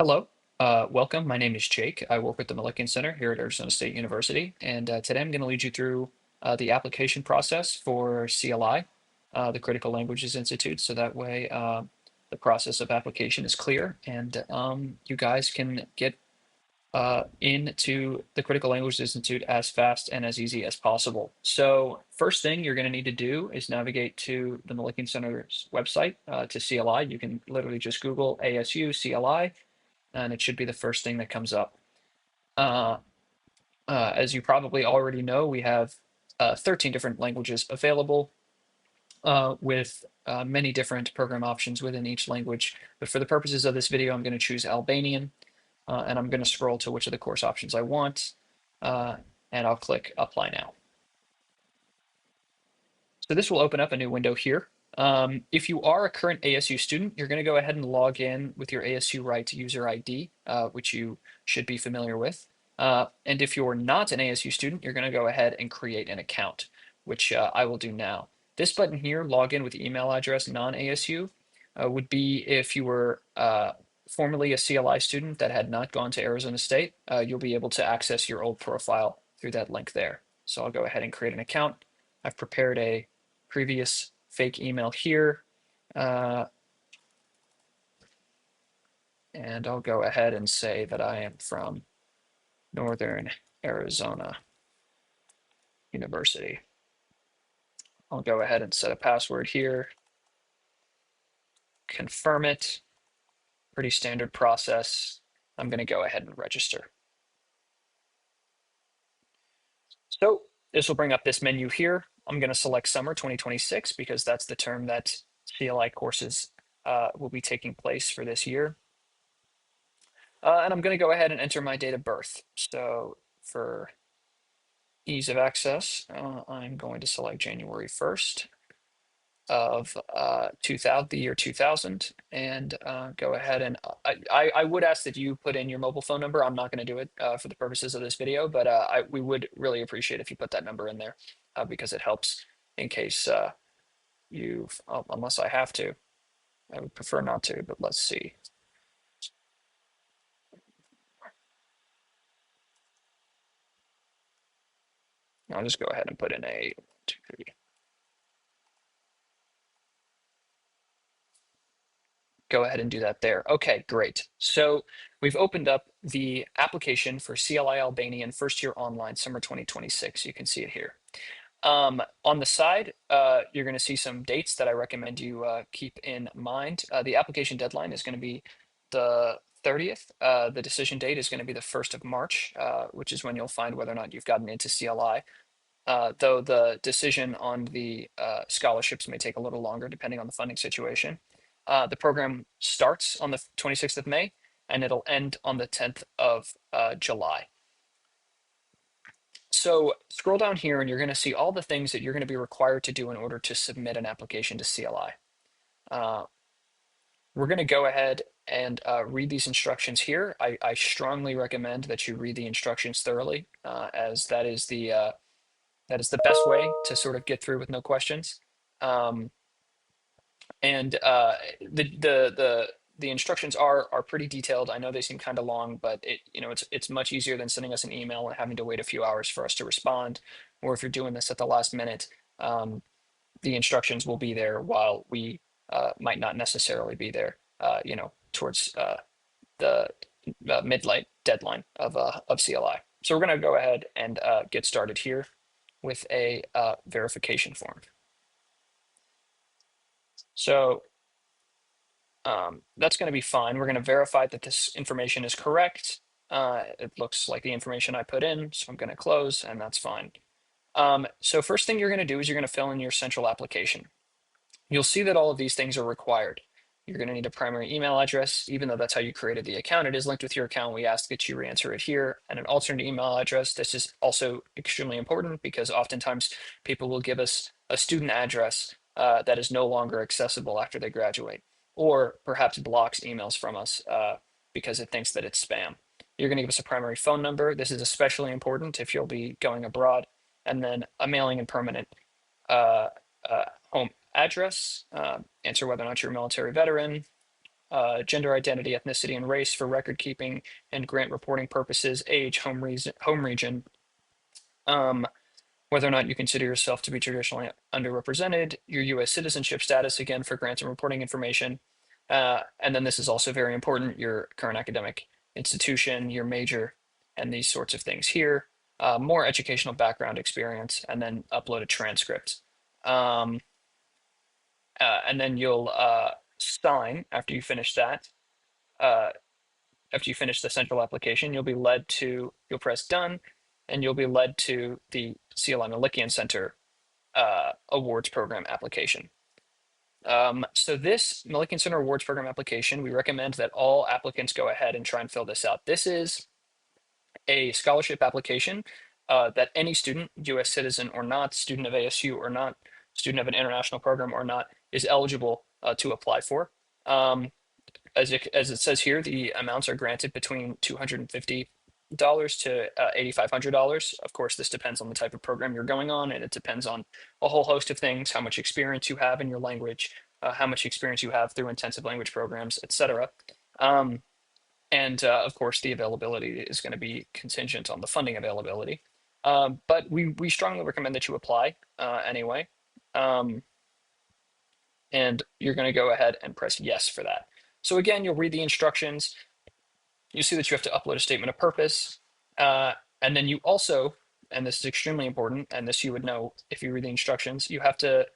Hello, welcome. My name is Jake. I work with the Melikian Center here at Arizona State University, and today I'm going to lead you through the application process for CLI, the Critical Languages Institute, so that way the process of application is clear and you guys can get into the Critical Languages Institute as fast and as easy as possible. So first thing you're going to need to do is navigate to the Melikian Center's website to CLI. You can literally just Google ASU CLI and it should be the first thing that comes up. Uh, as you probably already know, we have 13 different languages available with many different program options within each language. But for the purposes of this video, I'm going to choose Albanian, and I'm going to scroll to which of the course options I want, uh, and I'll click Apply Now. So this will open up a new window here. If you are a current ASU student, you're going to go ahead and log in with your ASU Right user ID, which you should be familiar with. And if you're not an ASU student, you're going to go ahead and create an account, which I will do now. This button here, login with email address non-ASU, would be if you were formerly a CLI student that had not gone to Arizona State. You'll be able to access your old profile through that link there. So I'll go ahead and create an account. I've prepared a previous fake email here. And I'll go ahead and say that I am from Northern Arizona University. I'll go ahead and set a password here, confirm it. Pretty standard process. I'm going to go ahead and register. So this will bring up this menu here. I'm going to select summer 2026 because that's the term that CLI courses will be taking place for this year. And I'm going to go ahead and enter my date of birth. So for ease of access, I'm going to select January 1st of 2000, the year 2000, and go ahead and I would ask that you put in your mobile phone number. I'm not going to do it for the purposes of this video, but we would really appreciate if you put that number in there because it helps in case unless I have to. I would prefer not to, but let's see. I'll just go ahead and put in a 2, 3. Go ahead and do that there. Okay, great. So we've opened up the application for CLI Albanian first year online summer 2026. You can see it here. On the side, you're going to see some dates that I recommend you keep in mind. The application deadline is going to be the 30th. The decision date is going to be the 1st of March, which is when you'll find whether or not you've gotten into CLI. Though the decision on the scholarships may take a little longer depending on the funding situation. The program starts on the 26th of May and it'll end on the 10th of July. So scroll down here and you're going to see all the things that you're going to be required to do in order to submit an application to CLI. We're going to go ahead and read these instructions here. I strongly recommend that you read the instructions thoroughly, as that is the best way to sort of get through with no questions. And the instructions are pretty detailed. I know they seem kind of long, but it's much easier than sending us an email and having to wait a few hours for us to respond. Or if you're doing this at the last minute, the instructions will be there while we might not necessarily be there. Towards the midnight deadline of CLI. So we're going to go ahead and get started here with a verification form. So that's going to be fine. We're going to verify that this information is correct. It looks like the information I put in, so I'm going to close, and that's fine. So first thing you're going to do is you're going to fill in your central application. You'll see that all of these things are required. You're going to need a primary email address. Even though that's how you created the account, it is linked with your account. We ask that you re-enter it here, and an alternate email address. This is also extremely important because oftentimes people will give us a student address that is no longer accessible after they graduate, or perhaps blocks emails from us because it thinks that it's spam. You're going to give us a primary phone number. This is especially important if you'll be going abroad, and then a mailing and permanent home address, answer whether or not you're a military veteran, gender identity, ethnicity, and race for record keeping and grant reporting purposes, age, home region, um, whether or not you consider yourself to be traditionally underrepresented, your U.S. citizenship status, again, for grants and reporting information. And then this is also very important, your current academic institution, your major, and these sorts of things here. More educational background experience, and then upload a transcript. Um, and then you'll sign after you finish that. Uh, After you finish the central application, you'll press done, and you'll be led to the CLI Melikian Center awards program application. So this Melikian Center awards program application, we recommend that all applicants go ahead and try and fill this out. This is a scholarship application that any student, U.S. citizen or not, student of ASU or not, student of an international program or not, is eligible to apply for. As it says here, the amounts are granted between $250 to $8,500. Of course, this depends on the type of program you're going on, and it depends on a whole host of things: how much experience you have in your language, how much experience you have through intensive language programs, etc. And of course, the availability is going to be contingent on the funding availability. But we strongly recommend that you apply anyway. Um, and you're going to go ahead and press yes for that. So again, you'll read the instructions. You see that you have to upload a statement of purpose. And then you also, and this is extremely important, and this you would know if you read the instructions, you have to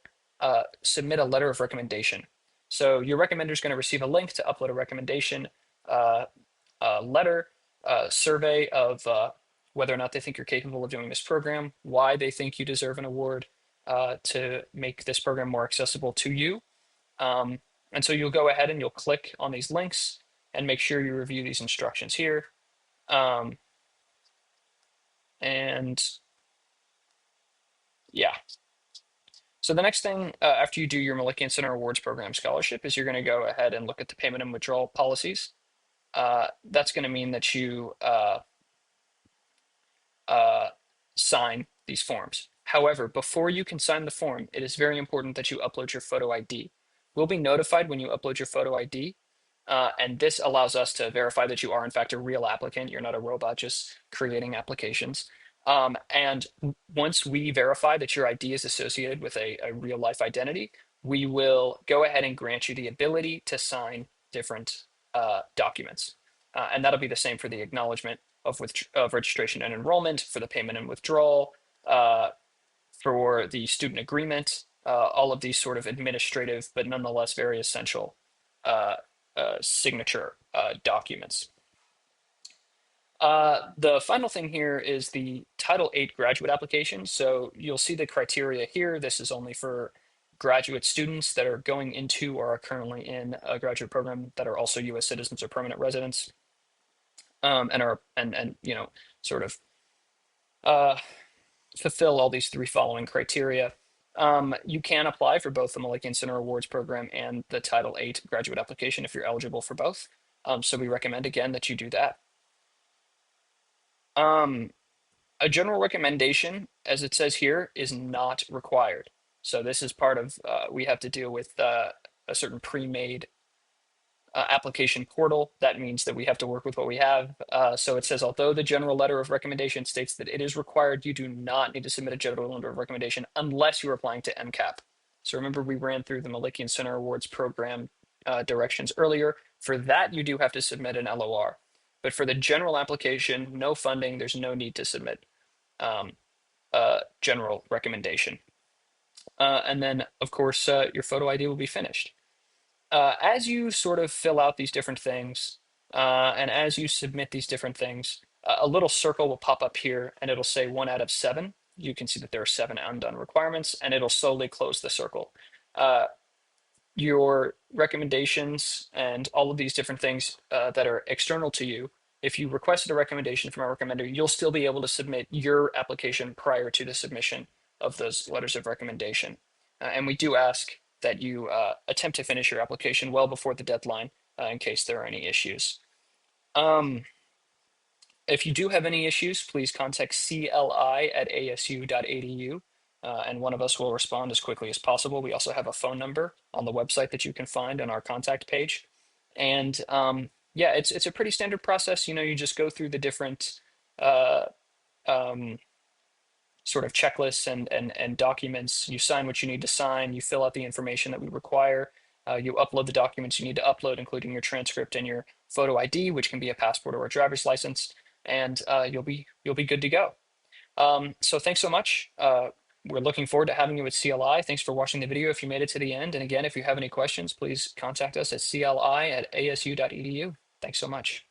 submit a letter of recommendation. So your recommender is going to receive a link to upload a recommendation letter, survey of whether or not they think you're capable of doing this program, why they think you deserve an award to make this program more accessible to you. And so you'll go ahead and you'll click on these links and make sure you review these instructions here. And yeah. So the next thing after you do your Melikian Center Awards Program scholarship is you're going to go ahead and look at the payment and withdrawal policies. That's going to mean that you sign these forms. However, before you can sign the form, it is very important that you upload your photo ID. We'll be notified when you upload your photo ID, and this allows us to verify that you are in fact a real applicant. You're not a robot just creating applications. And once we verify that your ID is associated with a real life identity, we will go ahead and grant you the ability to sign different documents. And that'll be the same for the acknowledgement of registration and enrollment, for the payment and withdrawal, for the student agreement, all of these sort of administrative, but nonetheless very essential signature documents. The final thing here is the Title VIII graduate application. So you'll see the criteria here. This is only for graduate students that are going into or are currently in a graduate program that are also U.S. citizens or permanent residents, and you know, sort of fulfill all these three following criteria. You can apply for both the Melikian Center Awards Program and the Title VIII graduate application if you're eligible for both. So we recommend again that you do that. A general recommendation, as it says here, is not required. So this is part of, we have to deal with a certain pre-made application portal. That means that we have to work with what we have. So it says, although the general letter of recommendation states that it is required, you do not need to submit a general letter of recommendation unless you're applying to MCAP. So remember, we ran through the Melikian Center Awards Program directions earlier. For that, you do have to submit an LOR. But for the general application, no funding, there's no need to submit general recommendation. And then, of course, your photo ID will be finished. As you sort of fill out these different things, and as you submit these different things, a little circle will pop up here and it'll say 1 out of 7. You can see that there are 7 undone requirements, and it'll slowly close the circle. Your recommendations and all of these different things that are external to you, if you requested a recommendation from a recommender, you'll still be able to submit your application prior to the submission of those letters of recommendation. And we do ask that you attempt to finish your application well before the deadline in case there are any issues. If you do have any issues, please contact cli@asu.edu, and one of us will respond as quickly as possible. We also have a phone number on the website that you can find on our contact page. And yeah, it's a pretty standard process. You just go through the different uh, um, sort of checklists and documents. You sign what you need to sign. You fill out the information that we require. You upload the documents you need to upload, including your transcript and your photo ID, which can be a passport or a driver's license, and you'll be good to go. So thanks so much. We're looking forward to having you at CLI. Thanks for watching the video if you made it to the end. And again, if you have any questions, please contact us at cli@asu.edu. Thanks so much.